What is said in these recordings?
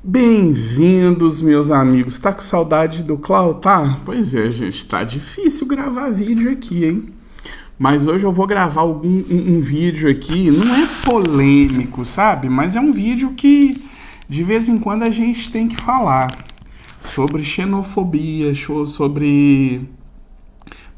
Bem-vindos, meus amigos. Tá com saudade do Clau, tá? Pois é, gente, tá difícil gravar vídeo aqui, hein? Mas hoje eu vou gravar um vídeo aqui, não é polêmico, sabe? Mas é um vídeo que de vez em quando a gente tem que falar sobre xenofobia, sobre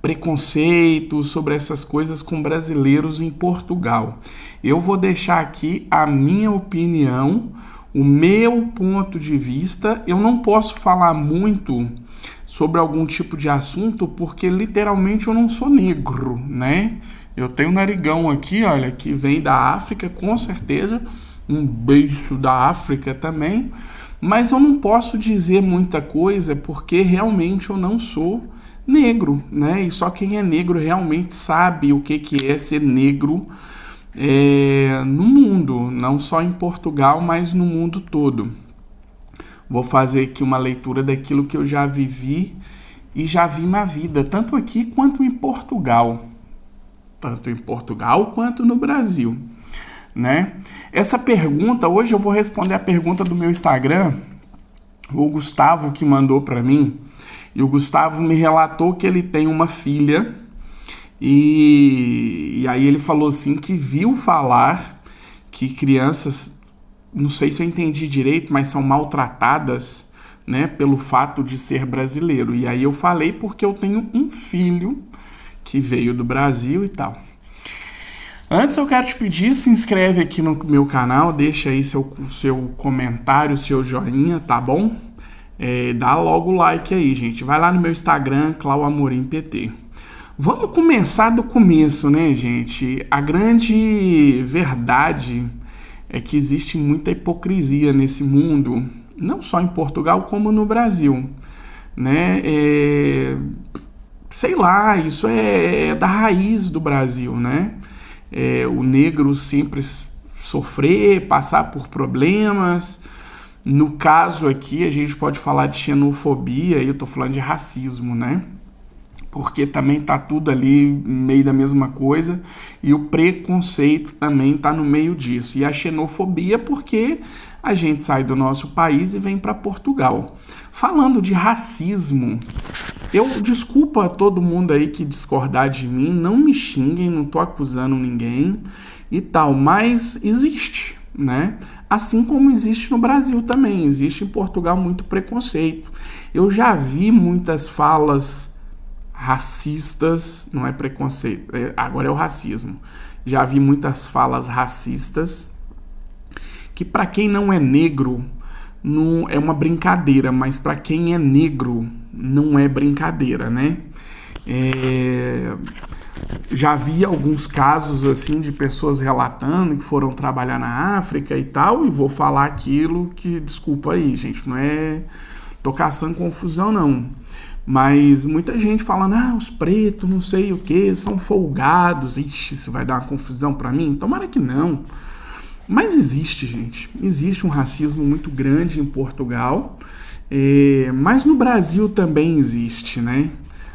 preconceito, sobre essas coisas com brasileiros em Portugal. Eu vou deixar aqui a minha opinião, o meu ponto de vista. Eu não posso falar muito sobre algum tipo de assunto porque literalmente eu não sou negro, né? Eu tenho um narigão aqui, olha, que vem da África, com certeza, um beijo da África também, mas eu não posso dizer muita coisa porque realmente eu não sou negro, né? E só quem é negro realmente sabe o que é ser negro no mundo, não só em Portugal, mas no mundo todo. Vou fazer aqui uma leitura daquilo que eu já vivi e já vi na vida, tanto aqui quanto em Portugal. Tanto em Portugal quanto no Brasil, né? Essa pergunta, hoje eu vou responder a pergunta do meu Instagram, o Gustavo que mandou para mim. E o Gustavo me relatou que ele tem uma filha e aí ele falou assim que viu falar que crianças, não sei se eu entendi direito, mas são maltratadas, né, pelo fato de ser brasileiro. E aí eu falei porque eu tenho um filho que veio do Brasil e tal. Antes eu quero te pedir, se inscreve aqui no meu canal, deixa aí seu comentário, seu joinha, tá bom? Dá logo o like aí, gente. Vai lá no meu Instagram, Clau Amorim PT. Vamos começar do começo, né, gente? A grande verdade é que existe muita hipocrisia nesse mundo, não só em Portugal como no Brasil, né? Sei lá, isso é da raiz do Brasil, né? O negro sempre sofrer, passar por problemas. No caso aqui, a gente pode falar de xenofobia, e eu tô falando de racismo, né? Porque também tá tudo ali no meio da mesma coisa, e o preconceito também tá no meio disso. E a xenofobia porque a gente sai do nosso país e vem para Portugal. Falando de racismo, desculpa a todo mundo aí que discordar de mim, não me xinguem, não tô acusando ninguém e tal, mas existe, né? Assim como existe no Brasil também, existe em Portugal muito preconceito. Eu já vi muitas falas racistas, não é preconceito, agora é o racismo. Já vi muitas falas racistas que para quem não é negro não é uma brincadeira, mas para quem é negro não é brincadeira, né? Já vi alguns casos assim de pessoas relatando que foram trabalhar na África e tal, e vou falar aquilo que, desculpa aí, gente, não é tô caçando confusão não, mas muita gente falando, os pretos não sei o que, são folgados, ixi, isso vai dar uma confusão pra mim, tomara que não, mas existe, gente, existe um racismo muito grande em Portugal, mas no Brasil também existe, né?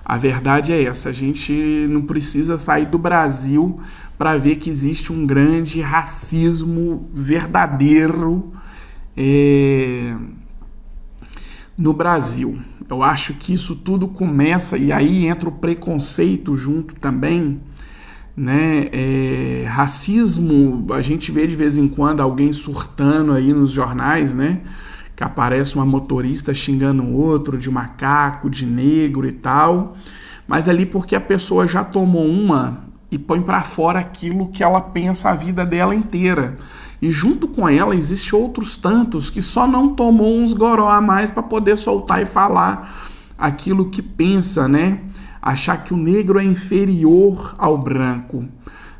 A verdade é essa, a gente não precisa sair do Brasil para ver que existe um grande racismo verdadeiro no Brasil. Eu acho que isso tudo começa, e aí entra o preconceito junto também, né? Racismo, a gente vê de vez em quando alguém surtando aí nos jornais, né? Que aparece uma motorista xingando o outro de macaco, de negro e tal, mas ali porque a pessoa já tomou uma e põe para fora aquilo que ela pensa a vida dela inteira. E junto com ela existe outros tantos que só não tomou uns goró a mais para poder soltar e falar aquilo que pensa, né? Achar que o negro é inferior ao branco,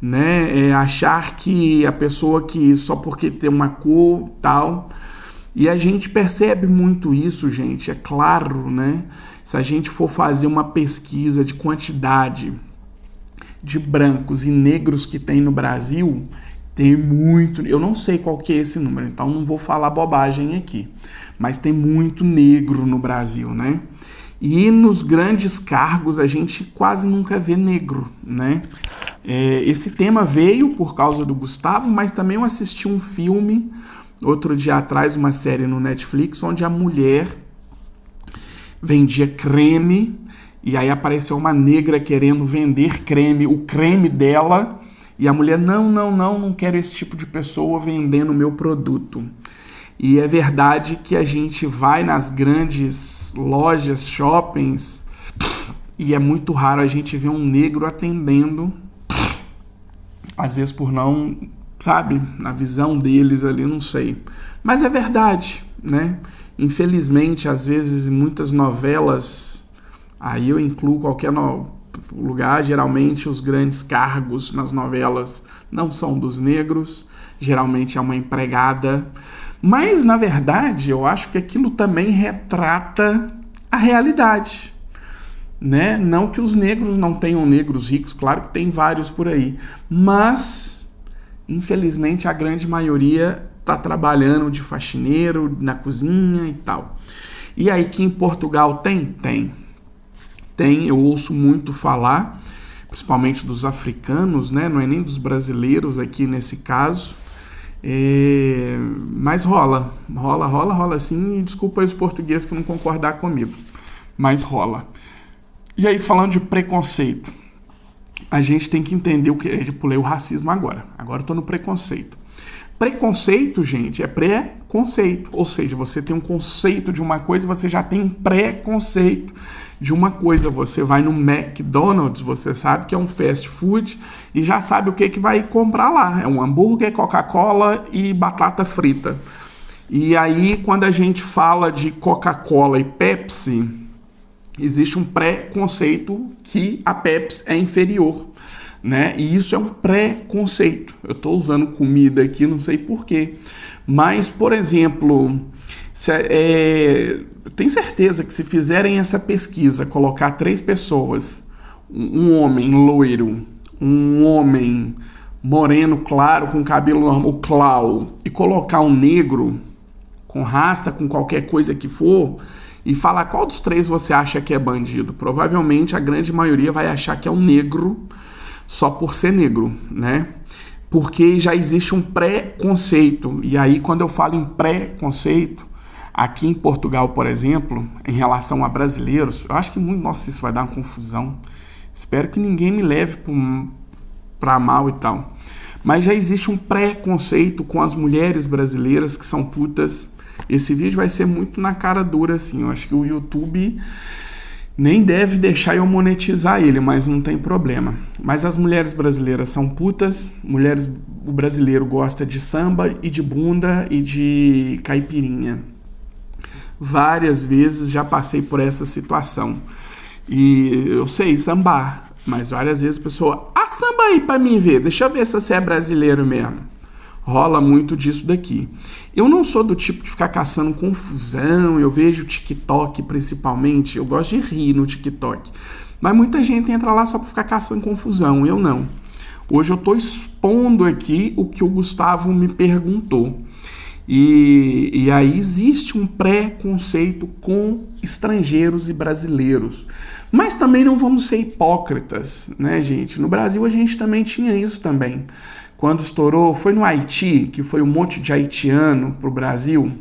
né? Achar que a pessoa que só porque tem uma cor tal. E a gente percebe muito isso, gente, é claro, né? Se a gente for fazer uma pesquisa de quantidade de brancos e negros que tem no Brasil, tem muito, eu não sei qual que é esse número, então não vou falar bobagem aqui, mas tem muito negro no Brasil, né? E nos grandes cargos a gente quase nunca vê negro, né? Esse tema veio por causa do Gustavo, mas também eu assisti um filme outro dia atrás, uma série no Netflix onde a mulher vendia creme e aí apareceu uma negra querendo vender creme, o creme dela, e a mulher, não quero esse tipo de pessoa vendendo o meu produto. E é verdade que a gente vai nas grandes lojas, shoppings, e é muito raro a gente ver um negro atendendo, às vezes por não, sabe, na visão deles ali, não sei. Mas é verdade, né? Infelizmente, às vezes, muitas novelas, aí eu incluo qualquer lugar, geralmente os grandes cargos nas novelas não são dos negros, geralmente é uma empregada. Mas, na verdade, eu acho que aquilo também retrata a realidade, né? Não que os negros não tenham negros ricos, claro que tem vários por aí, mas, infelizmente, a grande maioria está trabalhando de faxineiro, na cozinha e tal. E aí que em Portugal tem, eu ouço muito falar, principalmente dos africanos, né? Não é nem dos brasileiros aqui nesse caso, mas rola assim, e desculpa aí os portugueses que não concordar comigo, mas rola. E aí, falando de preconceito, a gente tem que entender o que é. Eu pulei o racismo agora eu tô no preconceito. Preconceito, gente, é pré-conceito, ou seja, você tem um conceito de uma coisa, você já tem um pré-conceito de uma coisa. Você vai no McDonald's, você sabe que é um fast food e já sabe o que vai comprar lá. É um hambúrguer, Coca-Cola e batata frita. E aí, quando a gente fala de Coca-Cola e Pepsi, existe um pré-conceito que a Pepsi é inferior, né? E isso é um pré-conceito. Eu estou usando comida aqui, não sei porquê. Mas, por exemplo, tenho certeza que se fizerem essa pesquisa, colocar 3 pessoas, um homem loiro, um homem moreno claro, com cabelo normal, clau, e colocar um negro com rasta, com qualquer coisa que for, e falar qual dos 3 você acha que é bandido, provavelmente a grande maioria vai achar que é um negro, só por ser negro, né? Porque já existe um pré-conceito. E aí, quando eu falo em pré-conceito, aqui em Portugal, por exemplo, em relação a brasileiros, eu acho que nossa, isso vai dar uma confusão. Espero que ninguém me leve para mal e tal. Mas já existe um pré-conceito com as mulheres brasileiras que são putas. Esse vídeo vai ser muito na cara dura, assim. Eu acho que o YouTube nem deve deixar eu monetizar ele, mas não tem problema. Mas as mulheres brasileiras são putas, o brasileiro gosta de samba e de bunda e de caipirinha. Várias vezes já passei por essa situação. E eu sei sambar, mas várias vezes a pessoa, samba aí pra mim ver, deixa eu ver se você é brasileiro mesmo. Rola muito disso daqui. Eu não sou do tipo de ficar caçando confusão, eu vejo TikTok principalmente, eu gosto de rir no TikTok. Mas muita gente entra lá só para ficar caçando confusão, eu não. Hoje eu estou expondo aqui o que o Gustavo me perguntou. E aí existe um pré-conceito com estrangeiros e brasileiros. Mas também não vamos ser hipócritas, né, gente? No Brasil a gente também tinha isso também. Quando estourou, foi no Haiti, que foi um monte de haitiano pro Brasil.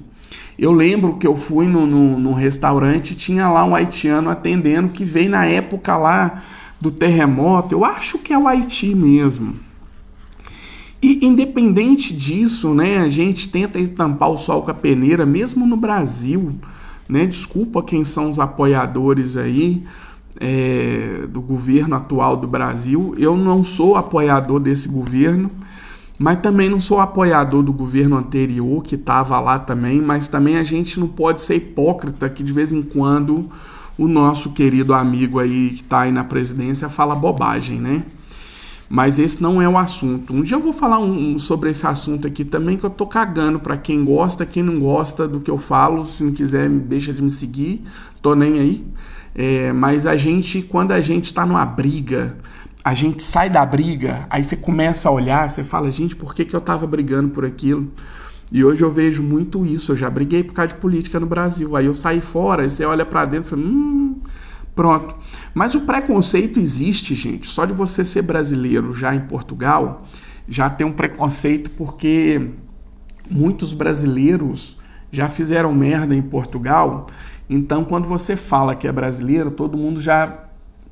Eu lembro que eu fui num restaurante e tinha lá um haitiano atendendo, que veio na época lá do terremoto. Eu acho que é o Haiti mesmo. E independente disso, né, a gente tenta tampar o sol com a peneira, mesmo no Brasil, né? Desculpa quem são os apoiadores aí do governo atual do Brasil. Eu não sou apoiador desse governo, mas também não sou apoiador do governo anterior, que estava lá também, mas também a gente não pode ser hipócrita que de vez em quando o nosso querido amigo aí que está aí na presidência fala bobagem, né? Mas esse não é o assunto. Um dia eu vou falar sobre esse assunto aqui também, que eu tô cagando para quem gosta, quem não gosta do que eu falo, se não quiser deixa de me seguir, tô nem aí. Mas quando a gente tá numa briga, a gente sai da briga, aí você começa a olhar, você fala, gente, por que eu tava brigando por aquilo? E hoje eu vejo muito isso, eu já briguei por causa de política no Brasil, aí eu saí fora, aí você olha pra dentro e fala, pronto. Mas o preconceito existe, gente, só de você ser brasileiro já em Portugal, já tem um preconceito porque muitos brasileiros já fizeram merda em Portugal, então quando você fala que é brasileiro, todo mundo já,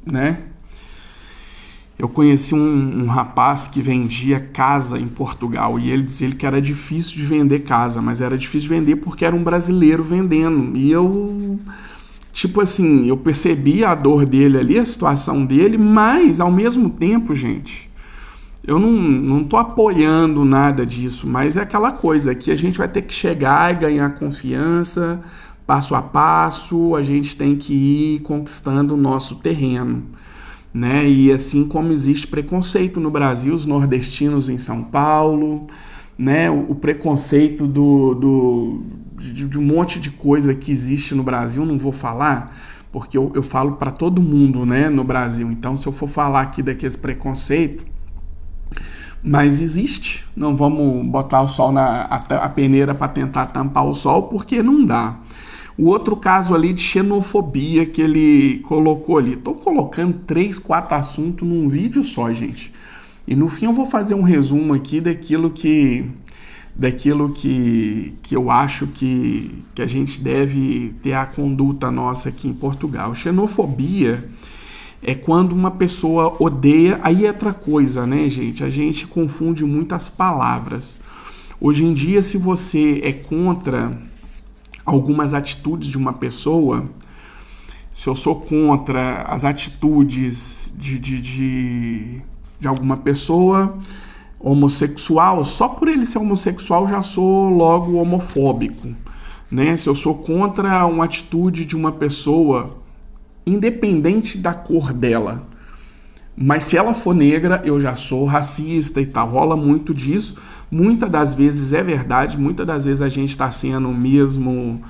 né? Eu conheci um rapaz que vendia casa em Portugal e ele dizia que era difícil de vender casa, mas era difícil de vender porque era um brasileiro vendendo. E eu, tipo assim, eu percebi a dor dele ali, a situação dele, mas ao mesmo tempo, gente, eu não tô apoiando nada disso, mas é aquela coisa que a gente vai ter que chegar e ganhar confiança, passo a passo, a gente tem que ir conquistando o nosso terreno, né? E assim como existe preconceito no Brasil, os nordestinos em São Paulo, né? O preconceito de um monte de coisa que existe no Brasil, não vou falar, porque eu falo para todo mundo, né, no Brasil. Então, se eu for falar aqui daqueles preconceitos, mas existe, não vamos botar o sol a peneira para tentar tampar o sol, porque não dá. O outro caso ali de xenofobia que ele colocou ali, estou colocando 3, 4 assuntos num vídeo só, gente, e no fim eu vou fazer um resumo aqui daquilo que eu acho que a gente deve ter a conduta nossa aqui em Portugal. Xenofobia é quando uma pessoa odeia, aí é outra coisa, né, gente? A gente confunde muitas palavras. Hoje em dia, se você é contra algumas atitudes de uma pessoa, se eu sou contra as atitudes de alguma pessoa homossexual, só por ele ser homossexual já sou logo homofóbico, né? Se eu sou contra uma atitude de uma pessoa, independente da cor dela, mas se ela for negra, eu já sou racista e tal. Rola muito disso. Muitas das vezes é verdade, muitas das vezes a gente está sendo mesmo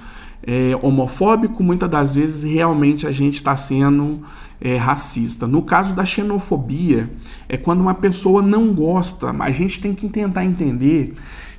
homofóbico, muitas das vezes realmente a gente está sendo racista. No caso da xenofobia, é quando uma pessoa não gosta, a gente tem que tentar entender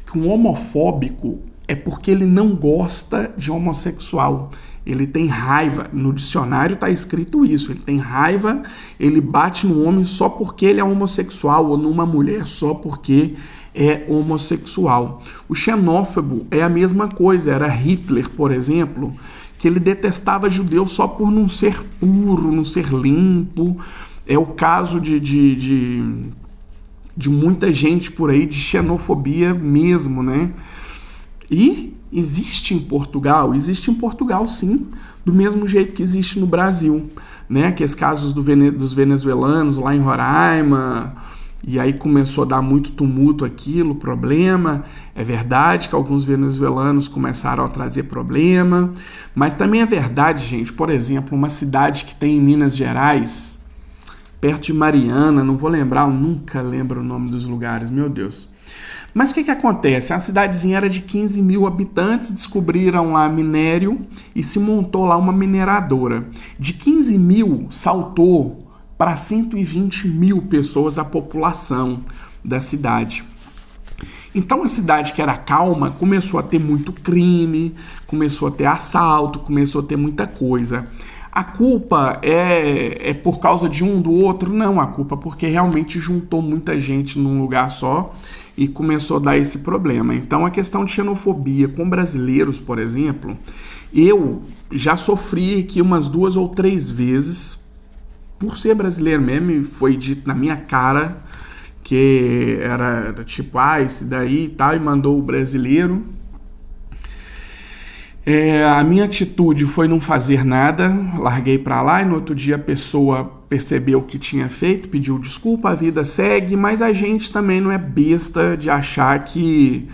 que um homofóbico é porque ele não gosta de homossexual. Ele tem raiva, no dicionário está escrito isso, ele tem raiva, ele bate no homem só porque ele é homossexual, ou numa mulher só porque é homossexual. O xenófobo é a mesma coisa, era Hitler, por exemplo, que ele detestava judeus só por não ser puro, não ser limpo. É o caso de muita gente por aí, de xenofobia mesmo, né? E existe em Portugal sim, do mesmo jeito que existe no Brasil, né? Aqueles casos dos venezuelanos lá em Roraima, e aí começou a dar muito tumulto aquilo, problema. É verdade que alguns venezuelanos começaram a trazer problema, mas também é verdade, gente, por exemplo, uma cidade que tem em Minas Gerais, perto de Mariana, não vou lembrar, eu nunca lembro o nome dos lugares, meu Deus. Mas o que acontece? A cidadezinha era de 15 mil habitantes, descobriram lá minério e se montou lá uma mineradora. De 15 mil saltou para 120 mil pessoas a população da cidade. Então a cidade que era calma começou a ter muito crime, começou a ter assalto, começou a ter muita coisa. A culpa é por causa de um do outro? Não, a culpa é porque realmente juntou muita gente num lugar só e começou a dar esse problema. Então a questão de xenofobia com brasileiros, por exemplo, eu já sofri aqui umas 2 ou 3 vezes, por ser brasileiro mesmo, foi dito na minha cara que era tipo, esse daí e tal, e mandou o brasileiro. A minha atitude foi não fazer nada, larguei pra lá e no outro dia a pessoa percebeu o que tinha feito, pediu desculpa, a vida segue, mas a gente também não é besta de achar que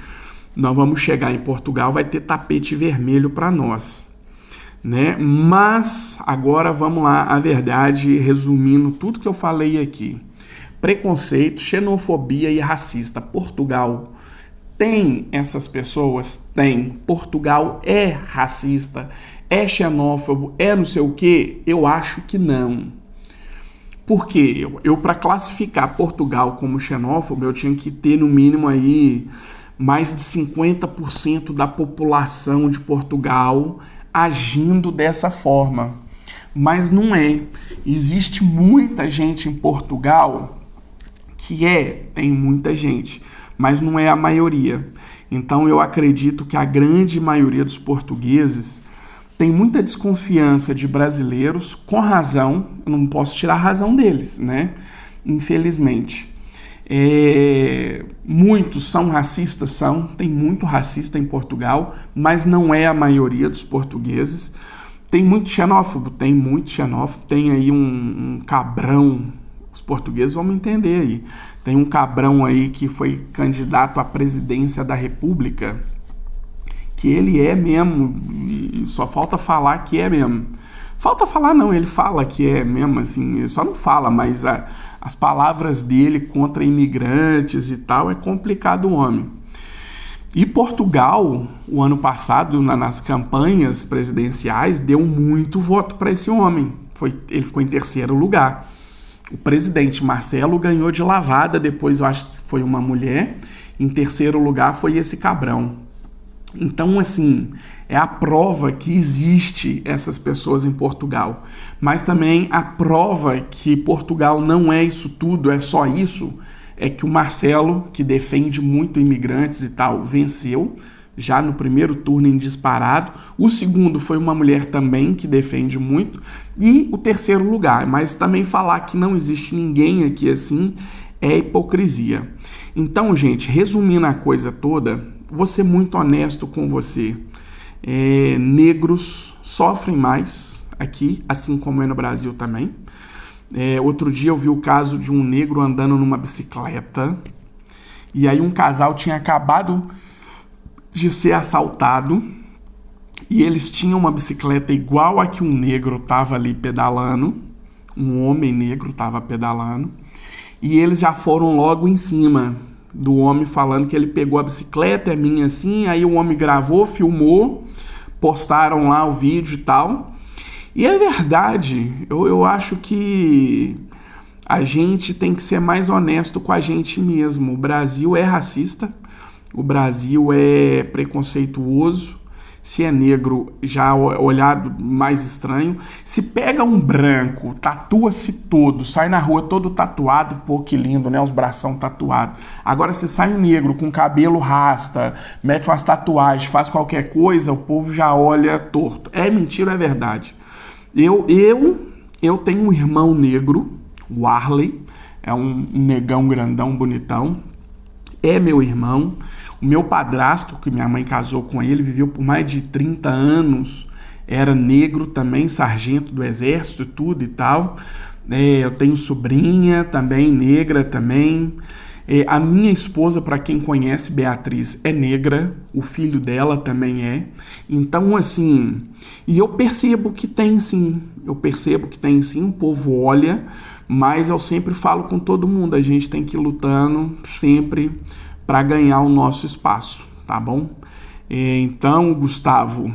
nós vamos chegar em Portugal, vai ter tapete vermelho para nós, né? Mas agora vamos lá, a verdade, resumindo tudo que eu falei aqui. Preconceito, xenofobia e racista. Portugal tem essas pessoas? Tem. Portugal é racista, é xenófobo, é não sei o quê? Eu acho que não. Por quê? Eu para classificar Portugal como xenófobo, eu tinha que ter no mínimo aí mais de 50% da população de Portugal agindo dessa forma. Mas não é. Existe muita gente em Portugal tem muita gente, mas não é a maioria. Então eu acredito que a grande maioria dos portugueses tem muita desconfiança de brasileiros, com razão. Eu não posso tirar a razão deles, né? Infelizmente. Muitos são racistas, tem muito racista em Portugal, mas não é a maioria dos portugueses. Tem muito xenófobo, tem aí um cabrão, os portugueses vão me entender aí, tem um cabrão aí que foi candidato à presidência da República, que ele é mesmo, e só falta falar que é mesmo. Falta falar não, ele fala que é mesmo, assim, ele só não fala, mas as palavras dele contra imigrantes e tal, é complicado o homem. E Portugal, o ano passado, nas campanhas presidenciais, deu muito voto para esse homem. Ele ficou em terceiro lugar. O presidente Marcelo ganhou de lavada, depois eu acho que foi uma mulher. Em terceiro lugar foi esse cabrão. Então, assim, é a prova que existe essas pessoas em Portugal. Mas também a prova que Portugal não é isso tudo, é só isso, é que o Marcelo, que defende muito imigrantes e tal, venceu já no primeiro turno em disparado. O segundo foi uma mulher também que defende muito. E o terceiro lugar. Mas também falar que não existe ninguém aqui assim é hipocrisia. Então, gente, resumindo a coisa toda, vou ser muito honesto com você. Negros sofrem mais aqui, assim como é no Brasil também. Outro dia eu vi o caso de um negro andando numa bicicleta e aí um casal tinha acabado de ser assaltado e eles tinham uma bicicleta igual a que um negro estava ali pedalando, um homem negro estava pedalando, e eles já foram logo em cima do homem falando que ele pegou a bicicleta, é minha assim, aí o homem gravou, filmou, postaram lá o vídeo e tal. E é verdade, eu acho que a gente tem que ser mais honesto com a gente mesmo. O Brasil é racista, o Brasil é preconceituoso, se é negro já olhado mais estranho. Se pega um branco, tatua-se todo, sai na rua todo tatuado, pô, que lindo, né? Os bração tatuados. Agora se sai um negro com cabelo rasta, mete umas tatuagens, faz qualquer coisa, o povo já olha torto. É mentira, é verdade. Eu tenho um irmão negro, o Arley, é um negão grandão, bonitão, é meu irmão. O meu padrasto, que minha mãe casou com ele, viveu por mais de 30 anos, era negro também, sargento do exército e tudo e tal. Eu tenho sobrinha também, negra também. A minha esposa, para quem conhece, Beatriz, é negra, o filho dela também é. Então, assim, e eu percebo que tem sim, o povo olha, mas eu sempre falo com todo mundo, a gente tem que ir lutando sempre para ganhar o nosso espaço, tá bom? Então, Gustavo,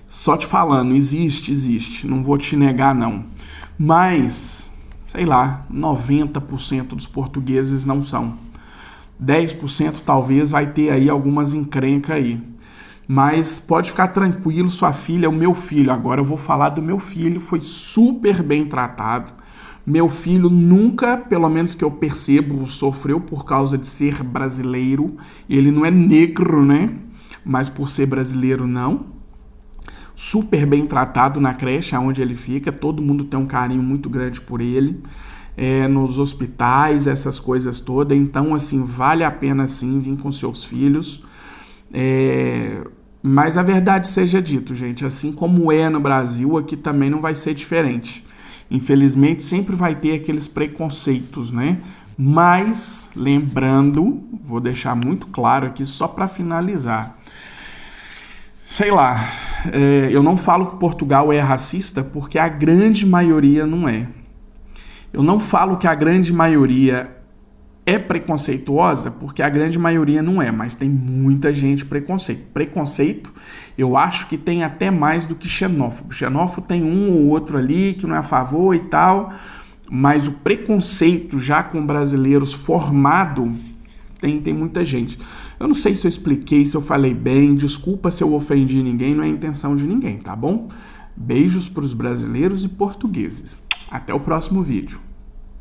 só te falando, existe, não vou te negar não, mas, sei lá, 90% dos portugueses não são. 10% talvez vai ter aí algumas encrencas aí. Mas pode ficar tranquilo, sua filha, o meu filho, agora eu vou falar do meu filho, foi super bem tratado. Meu filho nunca, pelo menos que eu percebo, sofreu por causa de ser brasileiro. Ele não é negro, né? Mas por ser brasileiro, não. Super bem tratado na creche onde ele fica. Todo mundo tem um carinho muito grande por ele. Nos hospitais, essas coisas todas. Então, assim, vale a pena, sim, vir com seus filhos. Mas a verdade seja dito, gente. Assim como é no Brasil, aqui também não vai ser diferente. Infelizmente, sempre vai ter aqueles preconceitos, né? Mas, lembrando, vou deixar muito claro aqui só para finalizar. Sei lá, eu não falo que Portugal é racista porque a grande maioria não é. Eu não falo que a grande maioria é preconceituosa porque a grande maioria não é, mas tem muita gente preconceito. Preconceito, eu acho que tem até mais do que xenófobo. Xenófobo tem um ou outro ali que não é a favor e tal, mas o preconceito já com brasileiros formado tem muita gente. Eu não sei se eu expliquei, se eu falei bem, desculpa se eu ofendi ninguém, não é a intenção de ninguém, tá bom? Beijos para os brasileiros e portugueses. Até o próximo vídeo.